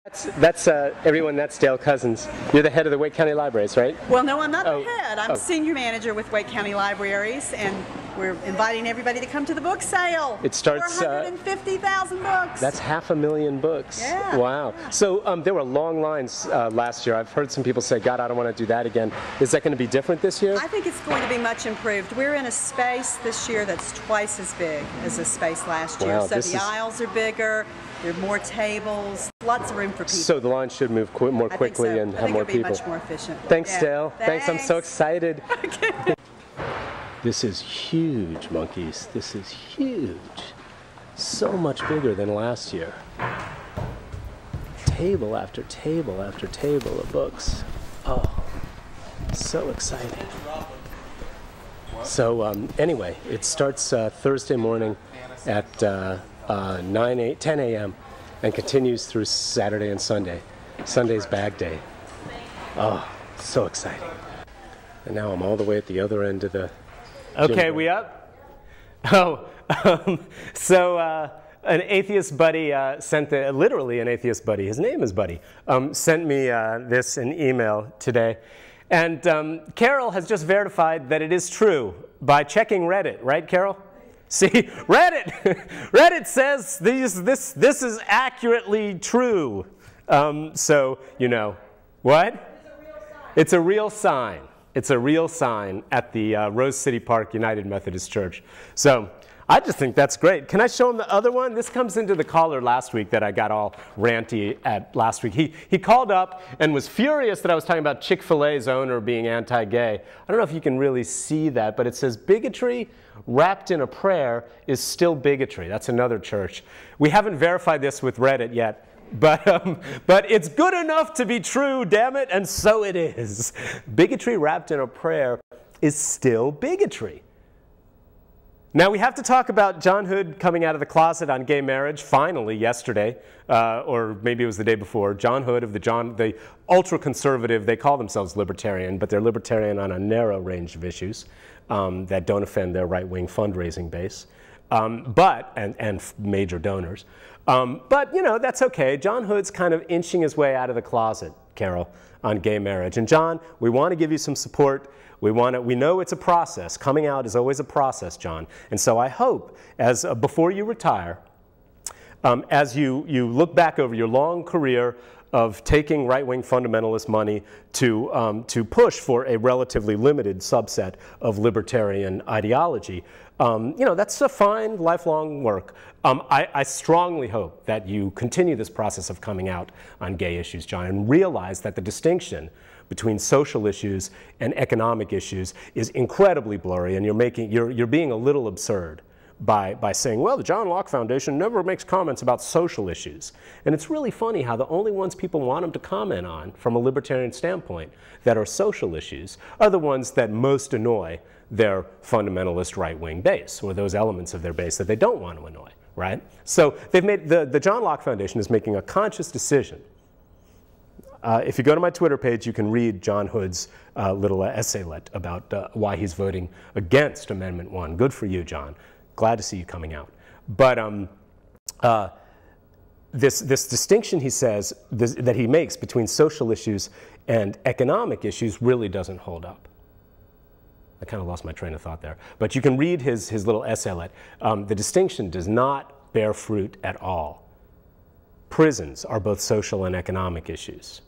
That's everyone, that's Dale Cousins. You're the head of the Wake County Libraries, right? Well, no, I'm not the head. I'm senior manager with Wake County Libraries, and we're inviting everybody to come to the book sale. It starts 450,000 books. That's 500,000 books. Yeah. Wow. So there were long lines last year. I've heard some people say, God, I don't want to do that again. Is that going to be different this year? I think it's going to be much improved. We're in a space this year that's twice as big as the space last year. Wow, so the aisles are bigger. There are more tables, lots of room for people. So the line should move more quickly and have more people. I think it'll be much more efficient. Thanks, Dale. Thanks. I'm so excited. Okay. This is huge, monkeys. This is huge. So much bigger than last year. Table after table after table of books. Oh, so exciting. So anyway, it starts Thursday morning at 10 a.m. and continues through Saturday and Sunday. Sunday's bag day. Oh, so exciting. And now I'm all the way at the other end of the... Okay, we up? Oh, so an atheist buddy sent literally an atheist buddy, his name is Buddy, sent me this in email today. And Carol has just verified that it is true by checking Reddit, right, Carol? See, Reddit! Reddit says this is accurately true. So, you know, what? It's a real sign. It's a real sign at the Rose City Park United Methodist Church. So I just think that's great. Can I show him the other one? This comes into the caller last week that I got all ranty at last week. He called up and was furious that I was talking about Chick-fil-A's owner being anti-gay. I don't know if you can really see that, but it says bigotry wrapped in a prayer is still bigotry. That's another church. We haven't verified this with Reddit yet. But it's good enough to be true, damn it, and so it is. Bigotry wrapped in a prayer is still bigotry. Now we have to talk about John Hood coming out of the closet on gay marriage, finally, yesterday, or maybe it was the day before. John Hood of the ultra-conservative, they call themselves libertarian, but they're libertarian on a narrow range of issues that don't offend their right-wing fundraising base. And major donors. But, you know, that's okay. John Hood's kind of inching his way out of the closet, Carol, on gay marriage. And John, we want to give you some support. We know it's a process. Coming out is always a process, John. And so I hope, before you retire, as you look back over your long career of taking right-wing fundamentalist money to push for a relatively limited subset of libertarian ideology, you know, that's a fine, lifelong work. I strongly hope that you continue this process of coming out on gay issues, John, and realize that the distinction between social issues and economic issues is incredibly blurry, and you're being a little absurd by saying, well, the John Locke Foundation never makes comments about social issues. And it's really funny how the only ones people want them to comment on from a libertarian standpoint that are social issues are the ones that most annoy their fundamentalist right-wing base, or those elements of their base that they don't want to annoy, right? So they've made, the John Locke Foundation is making a conscious decision. If you go to my Twitter page, you can read John Hood's little essaylet about why he's voting against Amendment 1. Good for you, John. Glad to see you coming out. But this distinction, he says, that he makes between social issues and economic issues really doesn't hold up. I kind of lost my train of thought there. But you can read his little essaylet. The distinction does not bear fruit at all. Prisons are both social and economic issues.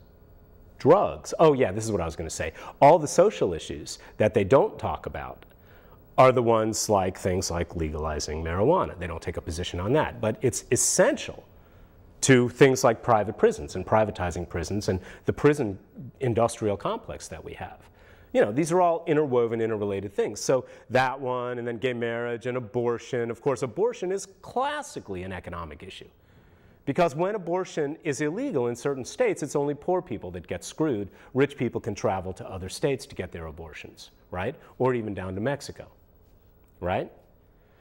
Drugs, oh yeah, this is what I was going to say. All the social issues that they don't talk about are the ones like things like legalizing marijuana. They don't take a position on that. But it's essential to things like private prisons and privatizing prisons and the prison industrial complex that we have. You know, these are all interwoven, interrelated things. So that one, and then gay marriage and abortion. Of course, abortion is classically an economic issue. Because when abortion is illegal in certain states, it's only poor people that get screwed. Rich people can travel to other states to get their abortions, right? Or even down to Mexico, right?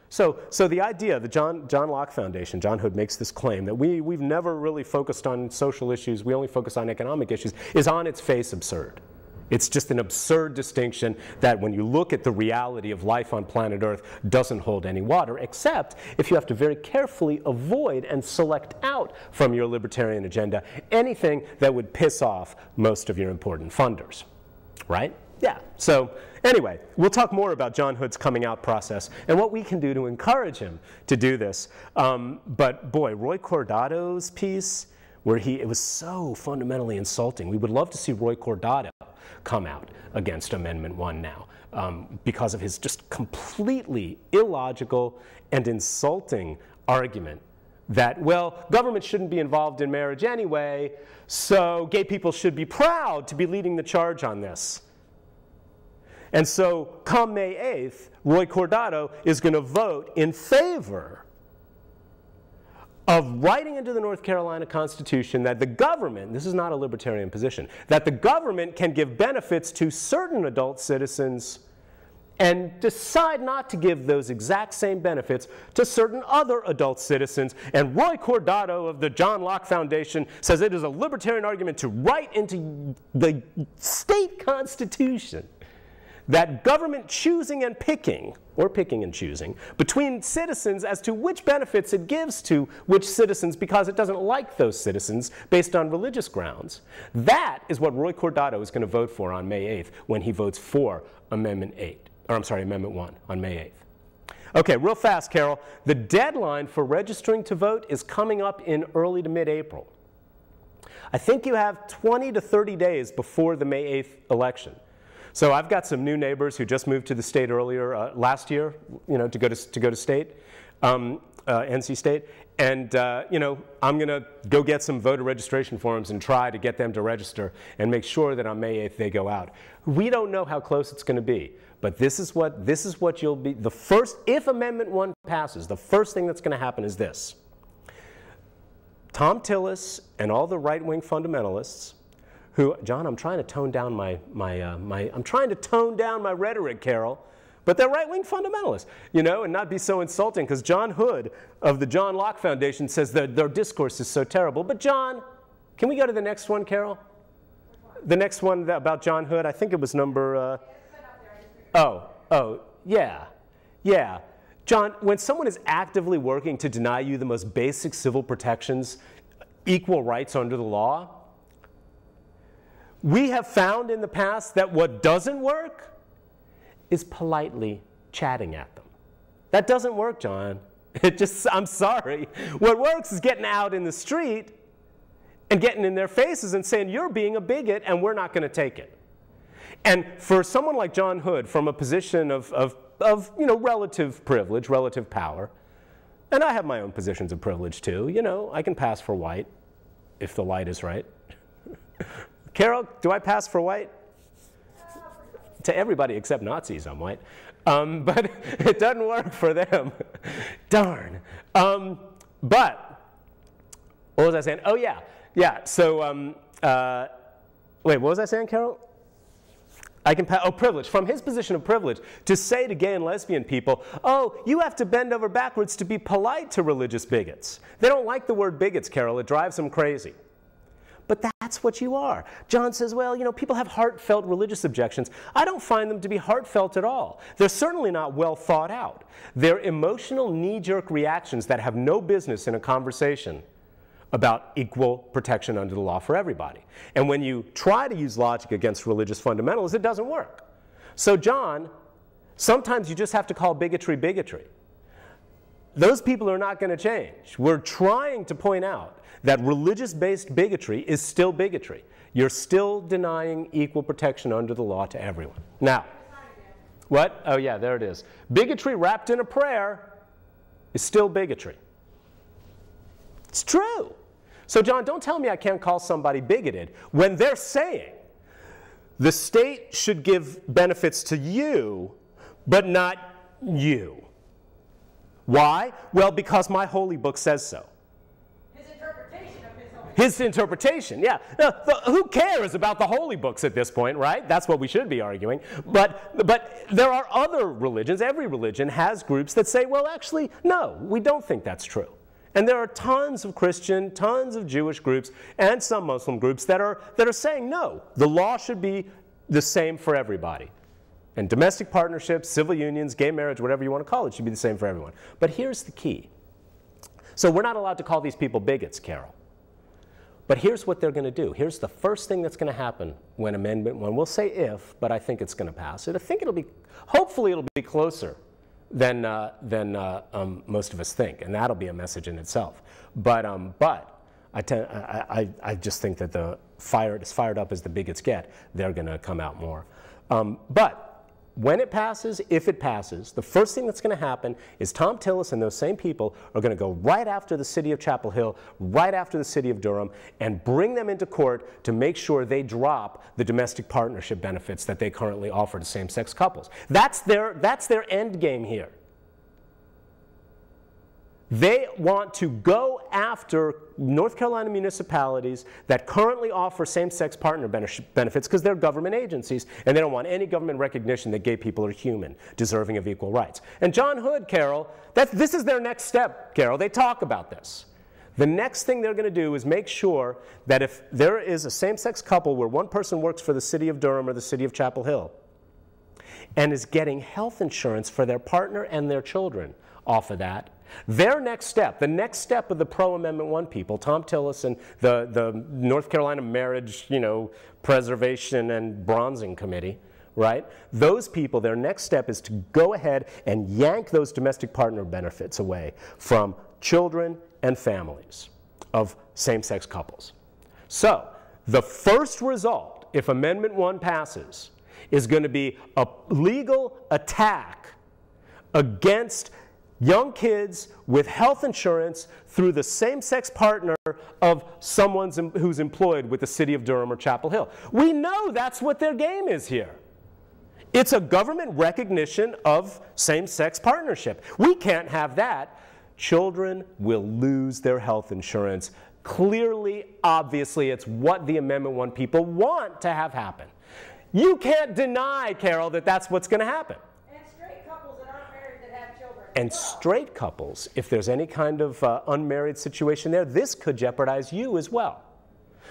So the idea, the John Locke Foundation, John Hood makes this claim that we've never really focused on social issues, we only focus on economic issues, is on its face absurd. It's just an absurd distinction that when you look at the reality of life on planet Earth doesn't hold any water, except if you have to very carefully avoid and select out from your libertarian agenda anything that would piss off most of your important funders, right? Yeah, so anyway, we'll talk more about John Hood's coming out process and what we can do to encourage him to do this. But boy, Roy Cordato's piece, where it was so fundamentally insulting. We would love to see Roy Cordato come out against Amendment 1 now because of his just completely illogical and insulting argument that, well, government shouldn't be involved in marriage anyway, so gay people should be proud to be leading the charge on this. And so come May 8th, Roy Cordato is going to vote in favor of writing into the North Carolina Constitution that the government, this is not a libertarian position, that the government can give benefits to certain adult citizens and decide not to give those exact same benefits to certain other adult citizens. And Roy Cordato of the John Locke Foundation says it is a libertarian argument to write into the state constitution that government choosing and picking, or picking and choosing, between citizens as to which benefits it gives to which citizens because it doesn't like those citizens based on religious grounds. That is what Roy Cordato is going to vote for on May 8th when he votes for Amendment 1 on May 8th. Okay, real fast, Carol. The deadline for registering to vote is coming up in early to mid-April. I think you have 20 to 30 days before the May 8th election. So I've got some new neighbors who just moved to the state earlier last year, to go to state, NC State, and I'm going to go get some voter registration forms and try to get them to register and make sure that on May 8th they go out. We don't know how close it's going to be, but this is what you'll be. The first, if Amendment 1 passes, the first thing that's going to happen is this: Tom Tillis and all the right-wing fundamentalists. Who, John, I'm trying to tone down I'm trying to tone down my rhetoric, Carol, but they're right-wing fundamentalists, and not be so insulting, because John Hood of the John Locke Foundation says that their discourse is so terrible. But John, can we go to the next one, Carol? The next one about John Hood, I think it was number, yeah. John, when someone is actively working to deny you the most basic civil protections, equal rights under the law, we have found in the past that what doesn't work is politely chatting at them. That doesn't work, John. I'm sorry. What works is getting out in the street and getting in their faces and saying, you're being a bigot and we're not going to take it. And for someone like John Hood, from a position of relative privilege, relative power, and I have my own positions of privilege too, I can pass for white if the light is right. Carol, do I pass for white? To everybody except Nazis, I'm white. But it doesn't work for them. Darn. But, what was I saying? Oh, yeah. So, wait, what was I saying, Carol? I can pass, privilege. From his position of privilege, to say to gay and lesbian people, oh, you have to bend over backwards to be polite to religious bigots. They don't like the word bigots, Carol. It drives them crazy. But that's what you are. John says, well, people have heartfelt religious objections. I don't find them to be heartfelt at all. They're certainly not well thought out. They're emotional knee-jerk reactions that have no business in a conversation about equal protection under the law for everybody. And when you try to use logic against religious fundamentalists, it doesn't work. So John, sometimes you just have to call bigotry bigotry. Those people are not going to change. We're trying to point out that religious-based bigotry is still bigotry. You're still denying equal protection under the law to everyone. Now, what? Oh, yeah, there it is. Bigotry wrapped in a prayer is still bigotry. It's true. So, John, don't tell me I can't call somebody bigoted when they're saying the state should give benefits to you, but not you. Why? Well, because my holy book says so. His interpretation, yeah. Now, who cares about the holy books at this point, right? That's what we should be arguing. But there are other religions. Every religion has groups that say, well, actually, no, we don't think that's true. And there are tons of Christian, tons of Jewish groups, and some Muslim groups that are saying, no, the law should be the same for everybody. And domestic partnerships, civil unions, gay marriage, whatever you want to call it, should be the same for everyone. But here's the key. So we're not allowed to call these people bigots, Carol. But here's what they're going to do. Here's the first thing that's going to happen when Amendment 1, we'll say if, but I think it's going to pass. I think it'll be, hopefully it'll be closer than most of us think, and that'll be a message in itself. But I just think that as fired up as the bigots get, they're going to come out more. But when it passes, if it passes, the first thing that's going to happen is Tom Tillis and those same people are going to go right after the city of Chapel Hill, right after the city of Durham, and bring them into court to make sure they drop the domestic partnership benefits that they currently offer to same-sex couples. That's their end game here. They want to go after North Carolina municipalities that currently offer same-sex partner benefits because they're government agencies, and they don't want any government recognition that gay people are human, deserving of equal rights. And John Hood, Carol, this is their next step, Carol. They talk about this. The next thing they're going to do is make sure that if there is a same-sex couple where one person works for the city of Durham or the city of Chapel Hill and is getting health insurance for their partner and their children off of that, their next step, the next step of the pro-Amendment 1 people, Tom Tillis and the North Carolina Marriage, Preservation and Bronzing Committee, right? Those people, their next step is to go ahead and yank those domestic partner benefits away from children and families of same-sex couples. So the first result, if Amendment 1 passes, is going to be a legal attack against young kids with health insurance through the same-sex partner of someone who's employed with the city of Durham or Chapel Hill. We know that's what their game is here. It's a government recognition of same-sex partnership. We can't have that. Children will lose their health insurance. Clearly, obviously, it's what the Amendment 1 people want to have happen. You can't deny, Carol, that that's what's going to happen. And straight couples, if there's any kind of unmarried situation there, this could jeopardize you as well.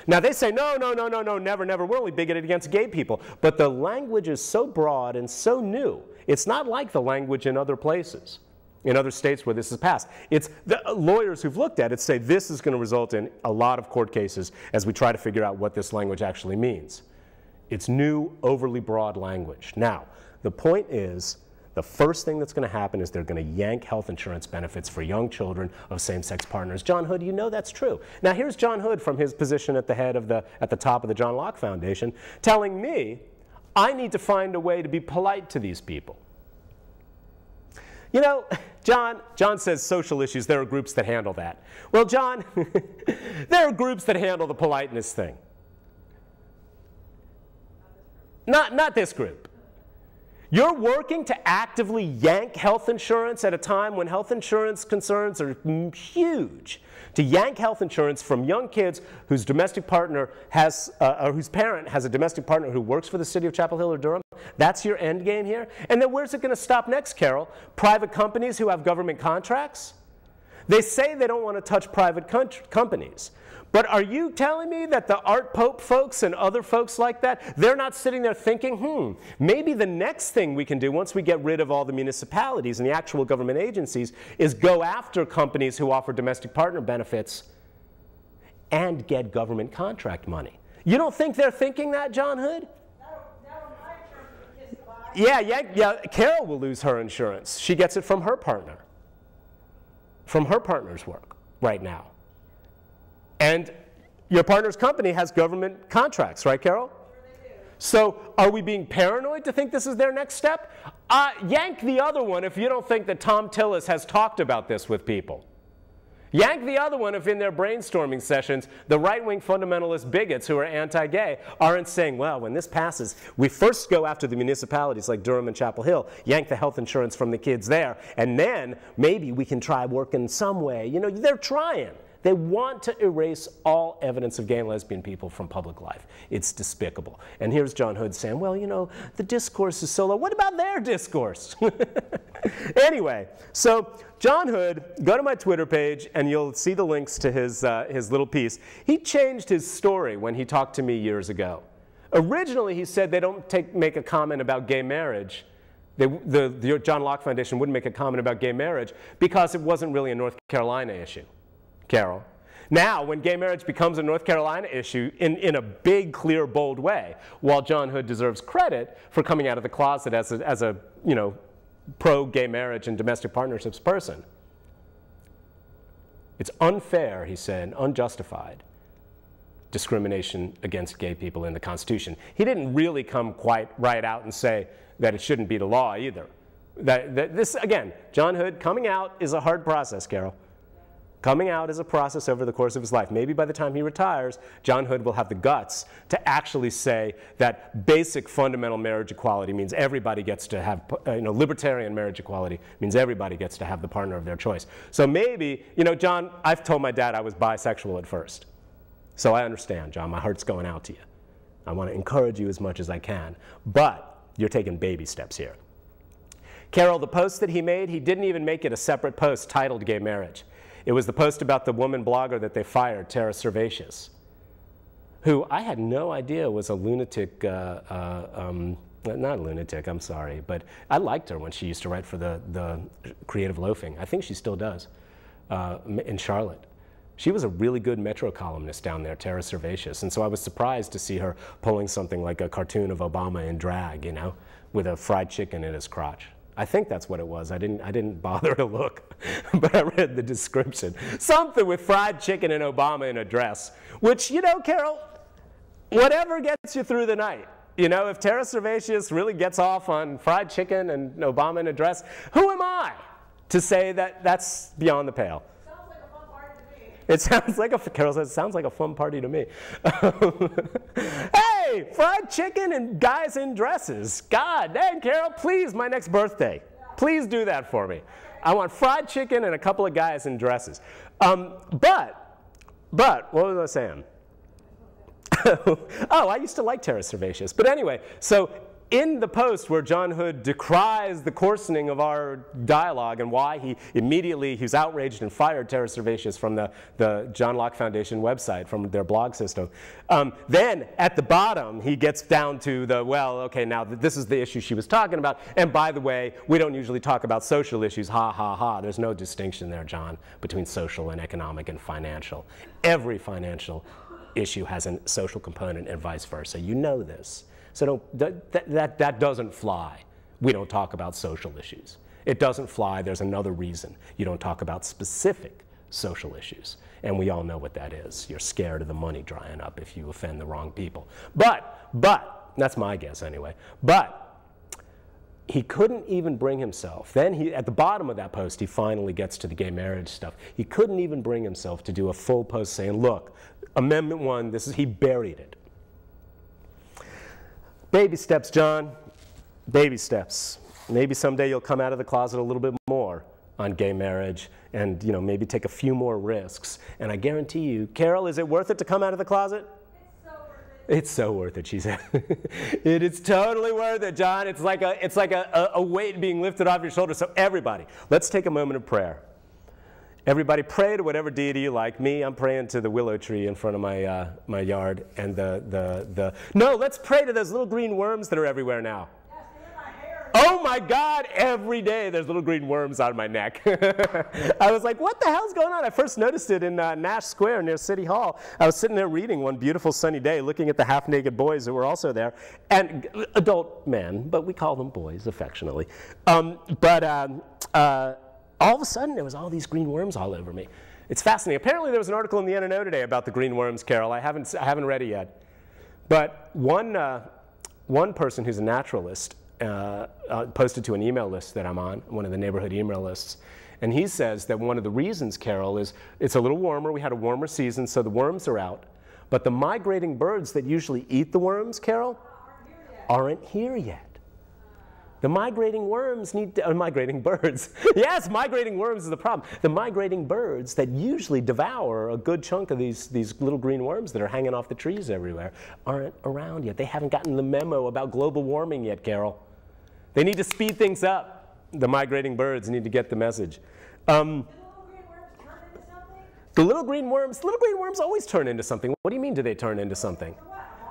Now they say, no, never, never. We're only bigoted against gay people. But the language is so broad and so new. It's not like the language in other places, in other states where this is passed. It's the lawyers who've looked at it say this is going to result in a lot of court cases as we try to figure out what this language actually means. It's new, overly broad language. Now, the point is, the first thing that's going to happen is they're going to yank health insurance benefits for young children of same-sex partners. John Hood, you know that's true. Now here's John Hood from his position at the top of the John Locke Foundation telling me I need to find a way to be polite to these people. John says social issues, there are groups that handle that. Well, John, there are groups that handle the politeness thing. Not this group. You're working to actively yank health insurance at a time when health insurance concerns are huge. To yank health insurance from young kids whose domestic partner has, or whose parent has a domestic partner who works for the city of Chapel Hill or Durham, that's your end game here? And then where's it going to stop next, Carol? Private companies who have government contracts? They say they don't want to touch private companies. But are you telling me that the Art Pope folks and other folks like that, they're not sitting there thinking, maybe the next thing we can do once we get rid of all the municipalities and the actual government agencies is go after companies who offer domestic partner benefits and get government contract money. You don't think they're thinking that, John Hood? Yeah, Carol will lose her insurance. She gets it from her partner, from her partner's work right now. And your partner's company has government contracts, right, Carol? Sure they do. So are we being paranoid to think this is their next step? Yank the other one if you don't think that Tom Tillis has talked about this with people. Yank the other one if in their brainstorming sessions, the right-wing fundamentalist bigots who are anti-gay aren't saying, well, when this passes, we first go after the municipalities like Durham and Chapel Hill, yank the health insurance from the kids there, and then maybe we can try working some way. They're trying. They want to erase all evidence of gay and lesbian people from public life. It's despicable. And here's John Hood saying, well, the discourse is so low. What about their discourse? Anyway, so John Hood, go to my Twitter page, and you'll see the links to his little piece. He changed his story when he talked to me years ago Originally, he said they don't make a comment about gay marriage. The John Locke Foundation wouldn't make a comment about gay marriage because it wasn't really a North Carolina issue, Carol. Now, when gay marriage becomes a North Carolina issue in a big, clear, bold way, while John Hood deserves credit for coming out of the closet as a pro-gay marriage and domestic partnerships person, it's unfair, he said, unjustified discrimination against gay people in the Constitution. He didn't really come quite right out and say that it shouldn't be the law either. This, again, John Hood coming out is a hard process, Carol. Coming out is a process over the course of his life. Maybe by the time he retires, John Hood will have the guts to actually say that basic fundamental marriage equality means everybody gets to have, libertarian marriage equality means everybody gets to have the partner of their choice. So maybe, John, I've told my dad I was bisexual at first. So I understand, John, my heart's going out to you. I want to encourage you as much as I can. But you're taking baby steps here. Carol, the post that he made, he didn't even make it a separate post titled Gay Marriage. It was the post about the woman blogger that they fired, Tara Servatius, who I had no idea was a lunatic, not a lunatic, I'm sorry, but I liked her when she used to write for the Creative Loafing. I think she still does, in Charlotte. She was a really good Metro columnist down there, Tara Servatius, and so I was surprised to see her pulling something like a cartoon of Obama in drag, with a fried chicken in his crotch. I think that's what it was. I didn't bother to look, but I read the description. Something with fried chicken and Obama in a dress, which, Carol, whatever gets you through the night. If Tara Servatius really gets off on fried chicken and Obama in a dress, who am I to say that that's beyond the pale? It sounds like Carol says, it sounds like a fun party to me. Hey, fried chicken and guys in dresses. God dang, Carol, please, my next birthday. Please do that for me. I want fried chicken and a couple of guys in dresses. But, what was I saying? Oh, I used to like Tara Servatius. But anyway, so in the post where John Hood decries the coarsening of our dialogue and why he was outraged and fired Tara Servatius from the John Locke Foundation website, from their blog system. Then at the bottom, he gets down to now this is the issue she was talking about. And by the way, we don't usually talk about social issues, ha, ha, ha. There's no distinction there, John, between social and economic and financial. Every financial issue has a social component and vice versa. You know this. So that doesn't fly. We don't talk about social issues. It doesn't fly. There's another reason you don't talk about specific social issues. And we all know what that is. You're scared of the money drying up if you offend the wrong people. But, that's my guess anyway. But he couldn't even bring himself. Then at the bottom of that post, he finally gets to the gay marriage stuff. He couldn't even bring himself to do a full post saying, look, Amendment 1, he buried it. Baby steps, John. Baby steps. Maybe someday you'll come out of the closet a little bit more on gay marriage and, maybe take a few more risks. And I guarantee you, Carol, is it worth it to come out of the closet? It's so worth it. It's so worth it, she said. It is totally worth it, John. It's like a weight being lifted off your shoulders. So everybody, let's take a moment of prayer. Everybody pray to whatever deity you like. Me, I'm praying to the willow tree in front of my yard. And no, let's pray to those little green worms that are everywhere now. Yes, they're in my hair. Oh my God, every day there's little green worms on my neck. I was like, what the hell's going on? I first noticed it in Nash Square near City Hall. I was sitting there reading one beautiful sunny day, looking at the half-naked boys who were also there. And adult men, but we call them boys affectionately. All of a sudden, there was all these green worms all over me. It's fascinating. Apparently, there was an article in the NNO today about the green worms, Carol. I haven't read it yet. But one person who's a naturalist posted to an email list that I'm on, one of the neighborhood email lists, and he says that one of the reasons, Carol, is it's a little warmer. We had a warmer season, so the worms are out. But the migrating birds that usually eat the worms, Carol, aren't here yet. The migrating worms migrating birds. Yes, migrating worms is the problem. The migrating birds that usually devour a good chunk of these little green worms that are hanging off the trees everywhere aren't around yet. They haven't gotten the memo about global warming yet, Carol. They need to speed things up. The migrating birds need to get the message. The little green worms always turn into something. What do you mean, do they turn into something?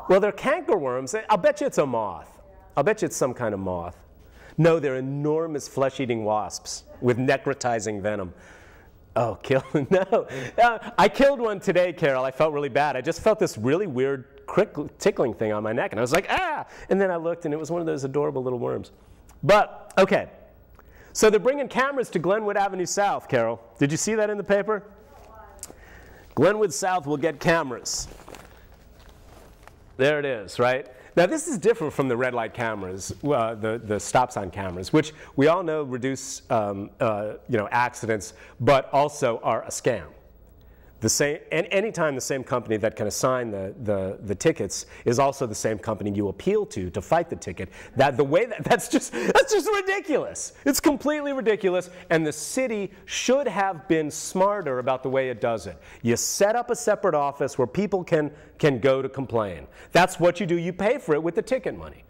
Well, they're cankerworms. I'll bet you it's a moth. I'll bet you it's some kind of moth. No, they're enormous flesh-eating wasps with necrotizing venom. Oh, kill, no. I killed one today, Carol. I felt really bad. I just felt this really weird tickling thing on my neck, and I was like, ah! And then I looked, and it was one of those adorable little worms. But, okay. So they're bringing cameras to Glenwood Avenue South, Carol. Did you see that in the paper? Glenwood South will get cameras. There it is, right? Now, this is different from the red light cameras, the stop sign cameras, which we all know reduce accidents, but also are a scam. And anytime the same company that can assign the tickets is also the same company you appeal to fight the ticket. That's just ridiculous. It's completely ridiculous, and the city should have been smarter about the way it does it. You set up a separate office where people can go to complain. That's what you do. You pay for it with the ticket money.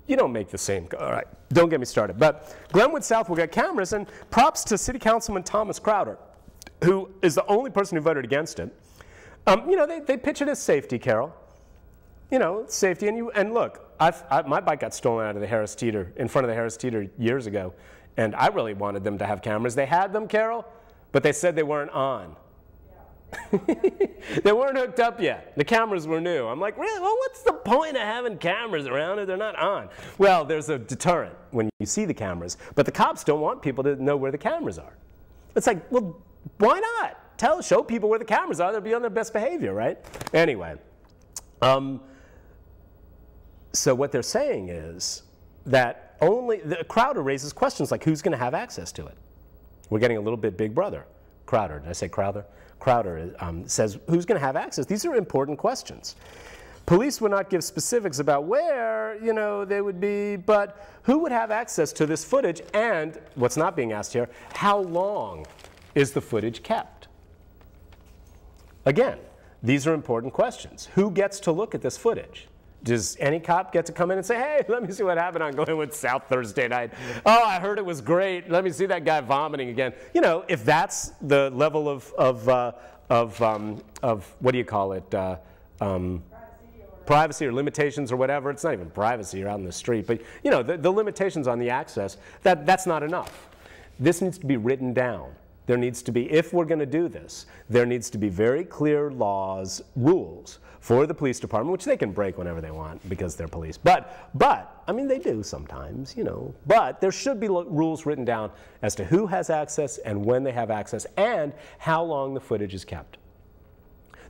You don't make the same. All right, don't get me started. But Glenwood South will get cameras, and props to City Councilman Thomas Crowder, who is the only person who voted against it. They pitch it as safety, Carol. Safety. And look, my bike got stolen out of the Harris Teeter, in front of the Harris Teeter years ago, and I really wanted them to have cameras. They had them, Carol, but they said they weren't on. They weren't hooked up yet. The cameras were new. I'm like, really? Well, what's the point of having cameras around if they're not on? Well, there's a deterrent when you see the cameras, but the cops don't want people to know where the cameras are. It's like, well, why not? Show people where the cameras are. They'll be on their best behavior, right? Anyway, so what they're saying is that Crowder raises questions like, who's going to have access to it? We're getting a little bit Big Brother. Crowder, did I say Crowder? Crowder says, who's going to have access? These are important questions. Police would not give specifics about where, they would be, but who would have access to this footage? And what's not being asked here, how long is the footage kept? Again, these are important questions. Who gets to look at this footage? Does any cop get to come in and say, hey, let me see what happened on Glenwood South Thursday night? Oh, I heard it was great. Let me see that guy vomiting again. If that's the level of what do you call it? Privacy or limitations or whatever. It's not even privacy. You're out in the street. But, the limitations on the access, that's not enough. This needs to be written down. There needs to be, if we're going to do this, there needs to be very clear rules for the police department, which they can break whenever they want because they're police. But I mean, they do sometimes, But there should be rules written down as to who has access and when they have access and how long the footage is kept.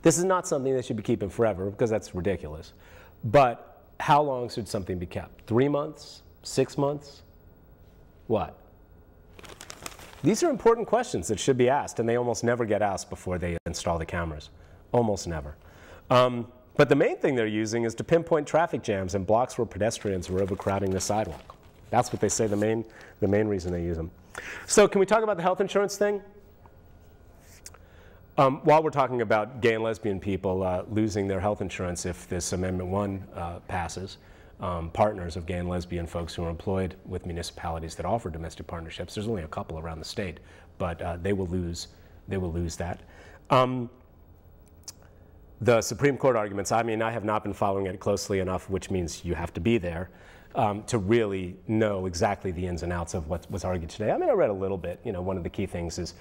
This is not something they should be keeping forever because that's ridiculous. But how long should something be kept? 3 months? 6 months? What? These are important questions that should be asked, and they almost never get asked before they install the cameras. Almost never. But the main thing they're using is to pinpoint traffic jams and blocks where pedestrians are overcrowding the sidewalk. That's what they say the main reason they use them. So can we talk about the health insurance thing? While we're talking about gay and lesbian people losing their health insurance if this Amendment 1 passes, partners of gay and lesbian folks who are employed with municipalities that offer domestic partnerships. There's only a couple around the state, but they will lose that. The Supreme Court arguments, I mean, I have not been following it closely enough, which means you have to be there to really know exactly the ins and outs of what was argued today. I mean, I read a little bit. One of the key things is,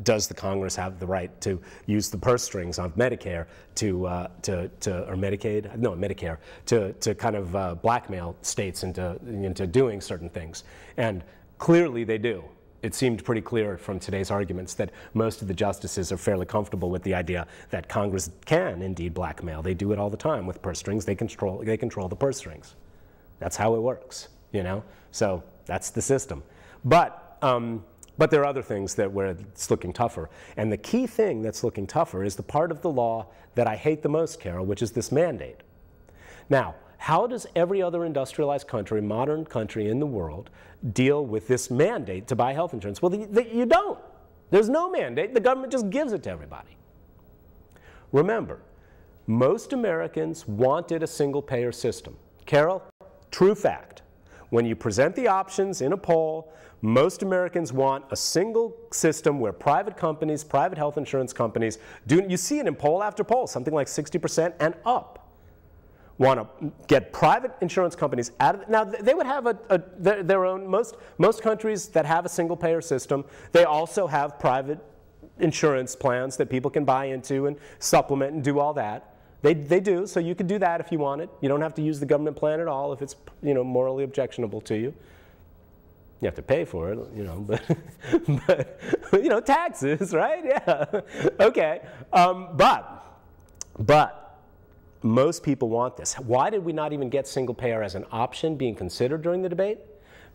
does the Congress have the right to use the purse strings of Medicare or Medicaid? No, Medicare to kind of blackmail states into doing certain things, and clearly they do. It seemed pretty clear from today's arguments that most of the justices are fairly comfortable with the idea that Congress can indeed blackmail. They do it all the time with purse strings. They control the purse strings. That's how it works, So that's the system. But there are other things where it's looking tougher. And the key thing that's looking tougher is the part of the law that I hate the most, Carol, which is this mandate. Now, how does every other industrialized country, modern country in the world, deal with this mandate to buy health insurance? Well, you don't. There's no mandate. The government just gives it to everybody. Remember, most Americans wanted a single-payer system. Carol, true fact. When you present the options in a poll, most Americans want a single system where private companies, private health insurance companies, you see it in poll after poll, something like 60% and up, want to get private insurance companies out of, now they would have their own, most countries that have a single payer system, they also have private insurance plans that people can buy into and supplement and do all that. They do, so you could do that if you want it. You don't have to use the government plan at all if it's, you know, morally objectionable to you. You have to pay for it, you know, but you know, taxes, right? Yeah, okay. But most people want this. Why did we not even get single payer as an option being considered during the debate?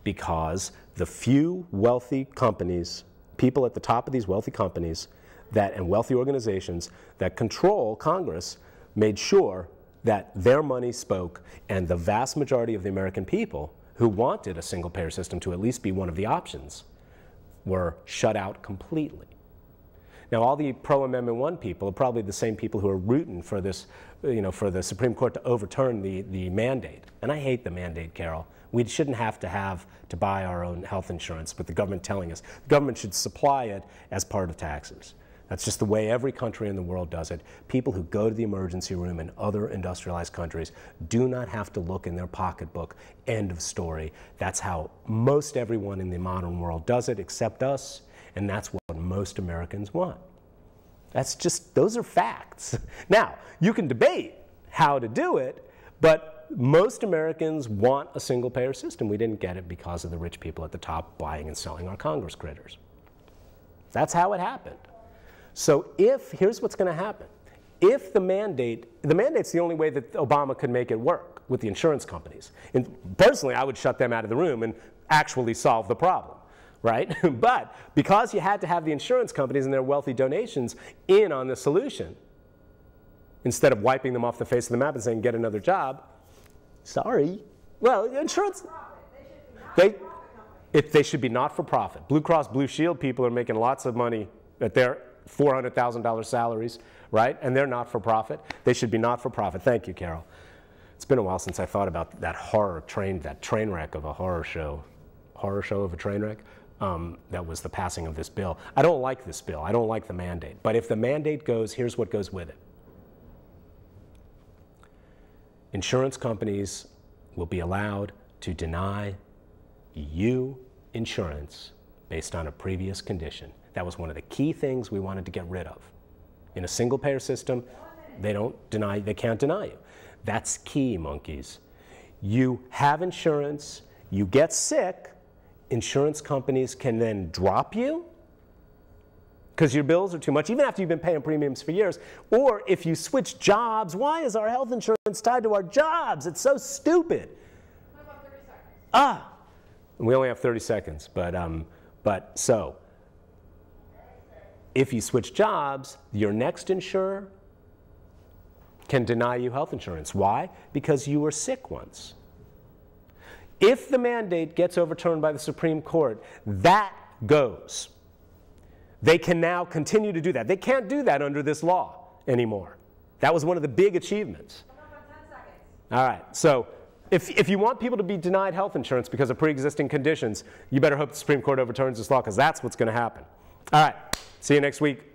Because the few wealthy companies, people at the top of these wealthy companies and wealthy organizations that control Congress made sure that their money spoke, and the vast majority of the American people who wanted a single payer system to at least be one of the options were shut out completely. Now, all the pro-Amendment 1 people are probably the same people who are rooting for this, you know, for the Supreme Court to overturn the mandate. And I hate the mandate, Carol. We shouldn't have to buy our own health insurance with the government telling us. The government should supply it as part of taxes. That's just the way every country in the world does it. People who go to the emergency room in other industrialized countries do not have to look in their pocketbook. End of story. That's how most everyone in the modern world does it, except us, and that's what most Americans want. That's just, those are facts. Now, you can debate how to do it, but most Americans want a single payer system. We didn't get it because of the rich people at the top buying and selling our Congress critters. That's how it happened. So here's what's going to happen. If the mandate's the only way that Obama could make it work with the insurance companies. And personally, I would shut them out of the room and actually solve the problem, right? But because you had to have the insurance companies and their wealthy donations in on the solution, instead of wiping them off the face of the map and saying, get another job, sorry. Well, insurance, they should be not-for-profit. Blue Cross Blue Shield people are making lots of money at their $400,000 salaries, right? And they're not-for-profit. They should be not-for-profit. Thank you, Carol. It's been a while since I thought about that train wreck of a horror show of a train wreck. That was the passing of this bill. I don't like this bill. I don't like the mandate. But if the mandate goes, here's what goes with it. Insurance companies will be allowed to deny you insurance based on a previous condition. That was one of the key things we wanted to get rid of. In a single payer system, they can't deny you. That's key, monkeys. You have insurance, you get sick, insurance companies can then drop you because your bills are too much, even after you've been paying premiums for years. Or if you switch jobs, why is our health insurance tied to our jobs? It's so stupid. What about 30 seconds? We only have 30 seconds, but so, if you switch jobs, your next insurer can deny you health insurance. Why? Because you were sick once. If the mandate gets overturned by the Supreme Court, that goes. They can now continue to do that. They can't do that under this law anymore. That was one of the big achievements. Come up on 10 seconds. All right, so if you want people to be denied health insurance because of pre-existing conditions, you better hope the Supreme Court overturns this law, because that's what's going to happen. All right. See you next week.